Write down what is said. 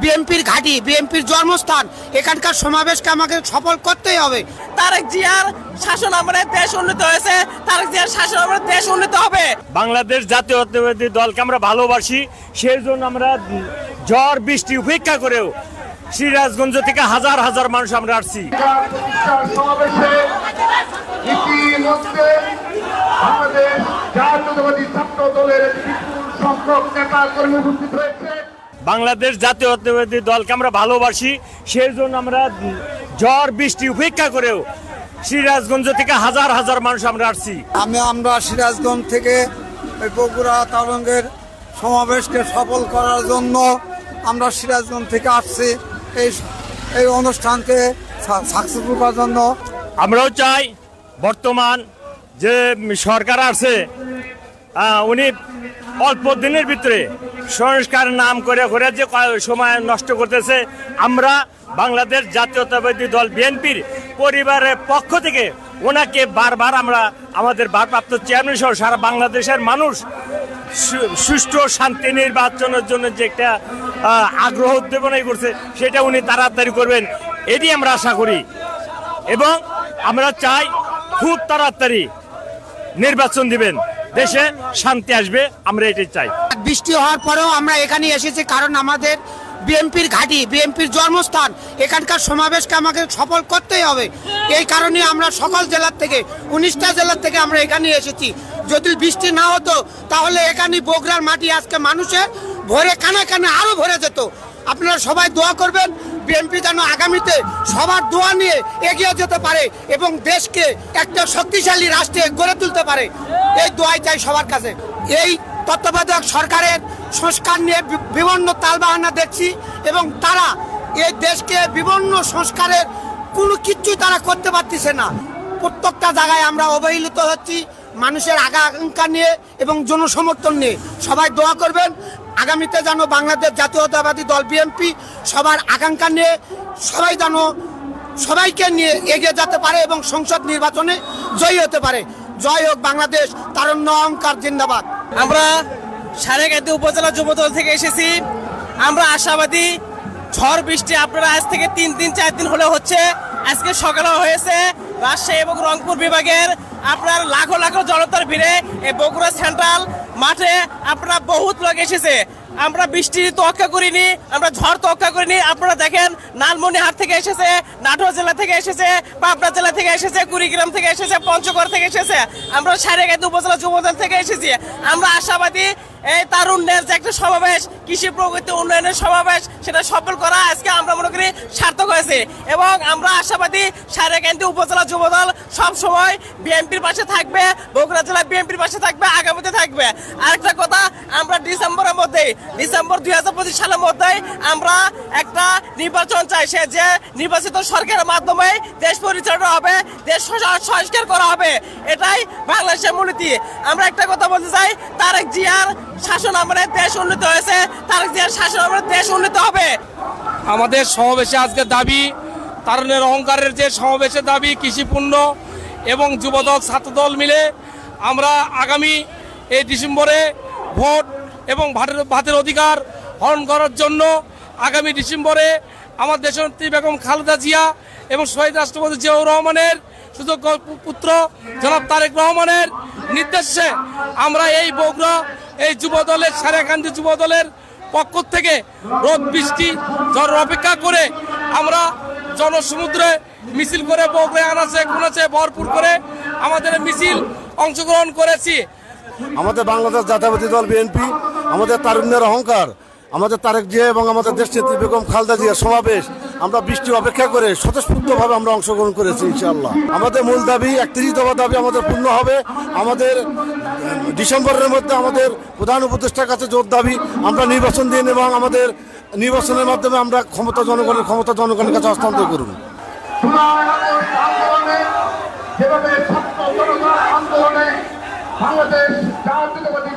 বিএনপির ঘাঁটি, বিএনপির জন্মস্থান, এখানকার সমাবেশকে আমাকে সফল করতেই হবে। তারেক জিয়ার শাসন আমলে দেশ উন্নত হয়েছে, তারেক জিয়ার শাসন আমলে দেশ উন্নত হবে। বাংলাদেশ জাতীয়তাবাদী দলকে আমরা ভালোবাসি, সেই জন্য আমরা ঝড় বৃষ্টি উপেক্ষা করেও সিরাজগঞ্জ থেকে হাজার হাজার মানুষ আমরা আসছি। বাংলাদেশ জাতীয়তাবাদী দলকে আমরা ভালোবাসি, সেই জন্য আমরা ঝড় বৃষ্টি উপেক্ষা করেও সিরাজগঞ্জ থেকে হাজার হাজার মানুষ আমরা আসছি। আমরা সিরাজগঞ্জ থেকে বগুড়া তারঙ্গের সমাবেশকে সফল করার জন্য আমরা সিরাজগঞ্জ থেকে আসছি এই অনুষ্ঠানকে সাকসেসফুল করার জন্য। আমরাও চাই বর্তমান যে সরকার আছে উনি অল্প দিনের ভিতরে সংস্কার নাম করে করে যে সময় নষ্ট করতেছে, আমরা বাংলাদেশ জাতীয়তাবাদী দল বিএনপির পরিবারের পক্ষ থেকে ওনাকে বারবার আমরা আমাদের ভারপ্রাপ্ত চেয়ারম্যান সহ সারা বাংলাদেশের মানুষ সুষ্ঠু শান্তি নির্বাচনের জন্য যে একটা আগ্রহ উদ্দীপনাই করছে সেটা উনি তাড়াতাড়ি করবেন, এটি আমরা আশা করি। এবং আমরা চাই খুব তাড়াতাড়ি নির্বাচন দিবেন, দেশে শান্তি আসবে, আমরা এটাই চাই। বৃষ্টি হওয়ার পরেও আমরা এখানে এসেছি কারণ আমাদের বিএনপির ঘাঁটি, বিএনপির জন্মস্থান, এখানকার সমাবেশকে আমাকে সফল করতেই হবে। এই কারণে আমরা সকল জেলার থেকে 19টা জেলার থেকে আমরা এখানে এসেছি। যদি বৃষ্টি না হতো তাহলে এখানে বগুড়ার মাটি আজকে মানুষের ভরে কানে কানে আরো ভরে যেত। আপনারা সবাই দোয়া করবেন বিএনপি যেন আগামীতে সবার দোয়া নিয়ে এগিয়ে যেতে পারে এবং দেশকে একটা শক্তিশালী রাষ্ট্রে গড়ে তুলতে পারে, এই দোয়াই চাই সবার কাছে। এই তত্ত্বাবধায়ক সরকারের সংস্কার নিয়ে বিভিন্ন তালবাহানা দেখছি এবং তারা এই দেশকে বিভিন্ন সংস্কারের কোনো কিছুই তারা করতে পারতেছে না। প্রত্যেকটা জায়গায় আমরা অবহেলিত হচ্ছি মানুষের আকাঙ্ক্ষা নিয়ে এবং জনসমর্থন নিয়ে। সবাই দোয়া করবেন আগামীতে যেন বাংলাদেশ জাতীয়তাবাদী দল বিএনপি সবার আকাঙ্ক্ষা নিয়ে সবাইকে নিয়ে এগিয়ে যেতে পারে এবং সংসদ নির্বাচনে জয়ী হতে পারে। জয় হোক বাংলাদেশ, তারুণ্য অহংকার জিন্দাবাদ। আমরা সারেগাতি উপজেলা যুবদল থেকে এসেছি। আমরা আশাবাদী ঝড় বৃষ্টি আপনারা আজ থেকে 3 দিন 4 দিন হলে হচ্ছে, আজকে সকালে হয়েছে। রাজশাহী এবং রংপুর বিভাগের আপনার লাখো লাখো জনতার ভিড়ে এই বগুড়া সেন্ট্রাল মাঠে আপনারা বহুত লোক এসেছে। আমরা বৃষ্টি তোয়াক্কা করিনি, আমরা ঝড় তোয়াক্কা করিনি। আপনারা দেখেন লালমনিরহাট থেকে এসেছে, নাটোর জেলা থেকে এসেছে, পাবনা জেলা থেকে এসেছে, কুড়িগ্রাম থেকে এসেছে, পঞ্চগড় থেকে এসেছে, আমরা সারেগাতি উপজেলা যুবদল থেকে এসেছি। আমরা আশাবাদী এই তারুণ্যের যে একটা সমাবেশ, কৃষি প্রগতি উন্নয়নের সমাবেশ, সেটা সফল করা আজকে আমরা মনে করি সার্থক হয়েছে। এবং আমরা আশাবাদী সারেগাতি উপজেলা যুবদল সব সময় বিএনপির পাশে থাকবে, বগুড়া জেলা বিএনপির পাশে থাকবে, আগামীতে থাকবে। আরেকটা কথা, আমরা ডিসেম্বর 2025 সালের মধ্যেই আমরা একটা নির্বাচন চাই, সে যে নির্বাচিত সরকারের মাধ্যমে দেশ পরিচালনা হবে, দেশ সংস্কার করা হবে, এটাই বাংলাদেশের মূলনীতি। আমরা একটা কথা বলতে চাই, তারেক জিয়ার শাসন আমলে দেশ উন্নত হয়েছে, তারেক জিয়ার শাসন আমলে দেশ উন্নত হবে। আমাদের সমাবেশে আজকে দাবি, তারুণ্যের অহংকারের যে সমাবেশের দাবি, কৃষিপূর্ণ এবং যুবদল ছাত্রদল মিলে আমরা আগামী এই ডিসেম্বরে ভোট এবং ভাতের অধিকার হরণ করার জন্য আগামী ডিসেম্বরে আমার দেশনেত্রী বেগম খালেদা জিয়া এবং শহীদ রাষ্ট্রপতি জিয়াউর রহমানের সুযোগ্য পুত্র জনাব তারেক রহমানের নির্দেশে আমরা এই বগুড়া এই যুবদলের সারেগাতি যুবদলের পক্ষ থেকে রোদ বৃষ্টি ঝড় অপেক্ষা করে আমরা জনসমুদ্রে মিছিল করে বগুড়া আনাচে কোনাচে ভরপুর করে আমাদের মিছিল অংশগ্রহণ করেছি। আমাদের বাংলাদেশ জাতীয়তাবাদী দল বিএনপি, আমাদের তারুণ্যের অহংকার, আমাদের তারেক জিয়া এবং আমাদের দেশনেত্রী বেগম খালেদা জিয়ার সমাবেশ আমরা বৃষ্টি অপেক্ষা করে স্বতঃস্ফূর্তভাবে আমরা অংশগ্রহণ করেছি। ইনশাআল্লাহ আমাদের মূল দাবি 31 দফা দাবি আমাদের পূর্ণ হবে। আমাদের ডিসেম্বরের মধ্যে আমাদের প্রধান উপদেষ্টার কাছে জোর দাবি আমরা নির্বাচন দিন এবং আমাদের নির্বাচনের মাধ্যমে আমরা ক্ষমতা জনগণের কাছে হস্তান্তর করুন। বাংলাদেশ জাতীয়তাবাদী